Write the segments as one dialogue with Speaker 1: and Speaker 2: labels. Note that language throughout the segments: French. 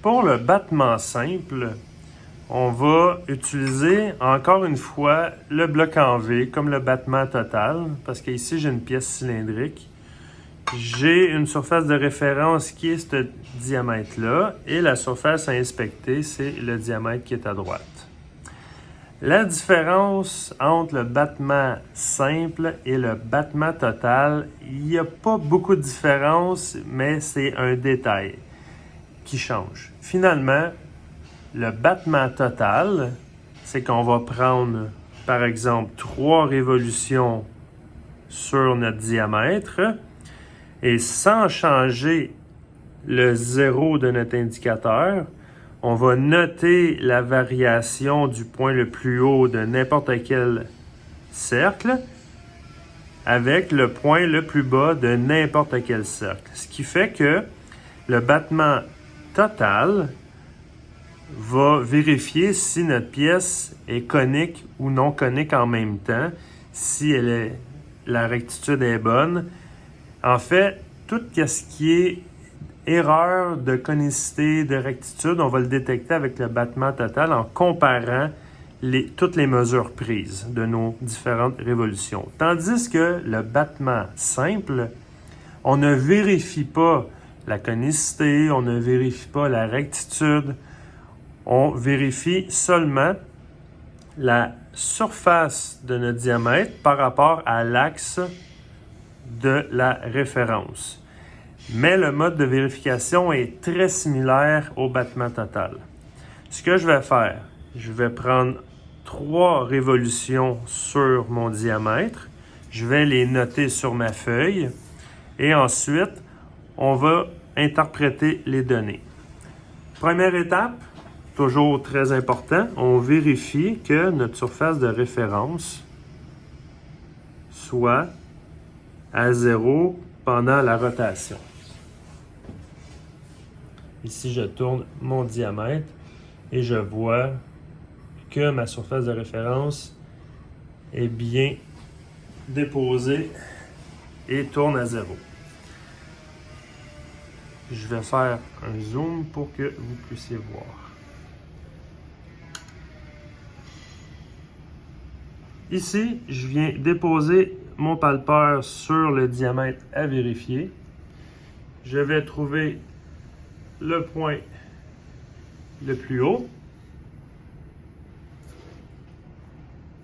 Speaker 1: Pour le battement simple, on va utiliser encore une fois le bloc en V comme le battement total, parce qu'ici j'ai une pièce cylindrique. J'ai une surface de référence qui est ce diamètre-là, et la surface à inspecter, c'est le diamètre qui est à droite. La différence entre le battement simple et le battement total, il n'y a pas beaucoup de différence, mais c'est un détail qui change. Finalement, le battement total, c'est qu'on va prendre, par exemple, 3 révolutions sur notre diamètre et sans changer le zéro de notre indicateur, on va noter la variation du point le plus haut de n'importe quel cercle avec le point le plus bas de n'importe quel cercle. Ce qui fait que le battement total va vérifier si notre pièce est conique ou non conique en même temps, si la rectitude est bonne. En fait, tout ce qui est erreur de conicité, de rectitude, on va le détecter avec le battement total en comparant toutes les mesures prises de nos différentes révolutions. Tandis que le battement simple, on ne vérifie pas la conicité, on ne vérifie pas la rectitude, on vérifie seulement la surface de notre diamètre par rapport à l'axe de la référence. Mais le mode de vérification est très similaire au battement total. Ce que je vais faire, je vais prendre 3 révolutions sur mon diamètre, je vais les noter sur ma feuille et ensuite, on va interpréter les données. Première étape, toujours très important, on vérifie que notre surface de référence soit à 0 pendant la rotation. Ici, je tourne mon diamètre et je vois que ma surface de référence est bien déposée et tourne à 0. Je vais faire un zoom pour que vous puissiez voir. Ici, je viens déposer mon palpeur sur le diamètre à vérifier. Je vais trouver le point le plus haut.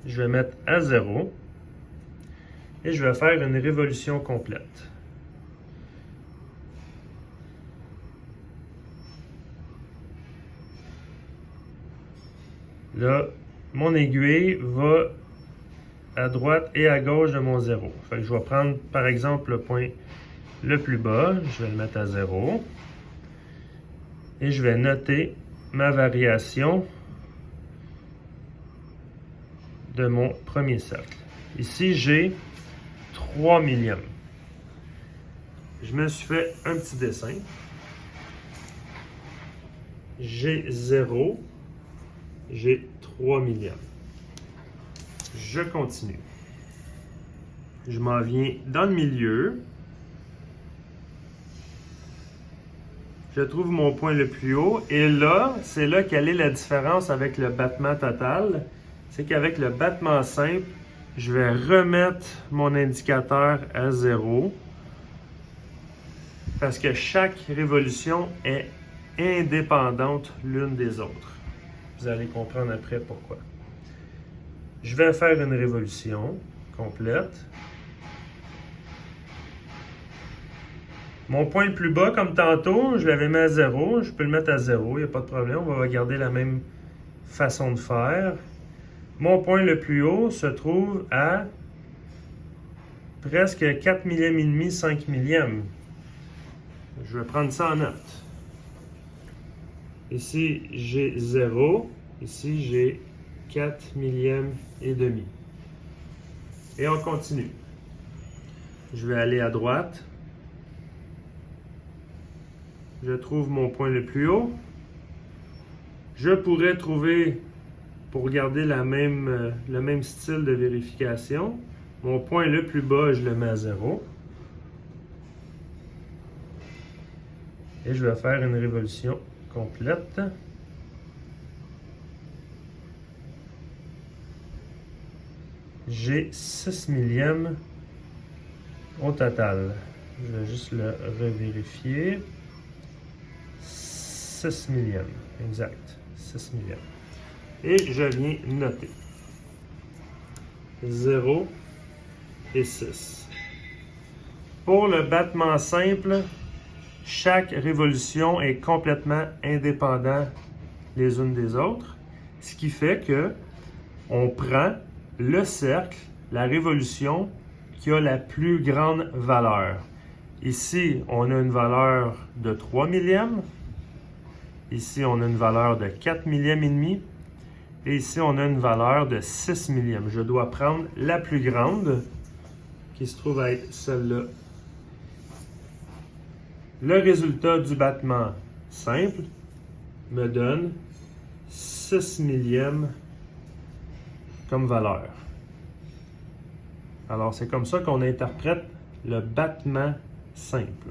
Speaker 1: Je vais mettre à 0 et je vais faire une révolution complète. Là, mon aiguille va à droite et à gauche de mon 0. Fait que je vais prendre par exemple le point le plus bas, je vais le mettre à 0 et je vais noter ma variation de mon premier cercle. Ici, j'ai 3 millièmes. Je me suis fait un petit dessin. J'ai 0, j'ai 3 millièmes. Je continue. Je m'en viens dans le milieu. Je trouve mon point le plus haut. Et là, c'est là quelle est la différence avec le battement total. C'est qu'avec le battement simple, je vais remettre mon indicateur à 0 parce que chaque révolution est indépendante l'une des autres. Vous allez comprendre après pourquoi. Je vais faire une révolution complète. Mon point le plus bas, comme tantôt, je l'avais mis à 0. Je peux le mettre à 0, il n'y a pas de problème. On va garder la même façon de faire. Mon point le plus haut se trouve à presque 4 millièmes et demi, 5 millièmes. Je vais prendre ça en note. Ici, j'ai 0. Ici, j'ai 4 millièmes et demi. Et on continue. Je vais aller à droite. Je trouve mon point le plus haut. Je pourrais trouver, pour garder le même style de vérification, mon point le plus bas, je le mets à 0. Et je vais faire une révolution complète. J'ai 6 millièmes au total. Je vais juste le revérifier. 6 millièmes, exact. 6 millièmes. Et je viens noter. 0 et 6. Pour le battement simple, chaque révolution est complètement indépendante les unes des autres, ce qui fait que on prend le cercle, la révolution qui a la plus grande valeur. Ici, on a une valeur de 3 millièmes. Ici, on a une valeur de 4 millièmes et demi. Et ici, on a une valeur de 6 millièmes. Je dois prendre la plus grande, qui se trouve être celle-là. Le résultat du battement simple me donne 6 millièmes comme valeur. Alors, c'est comme ça qu'on interprète le battement simple.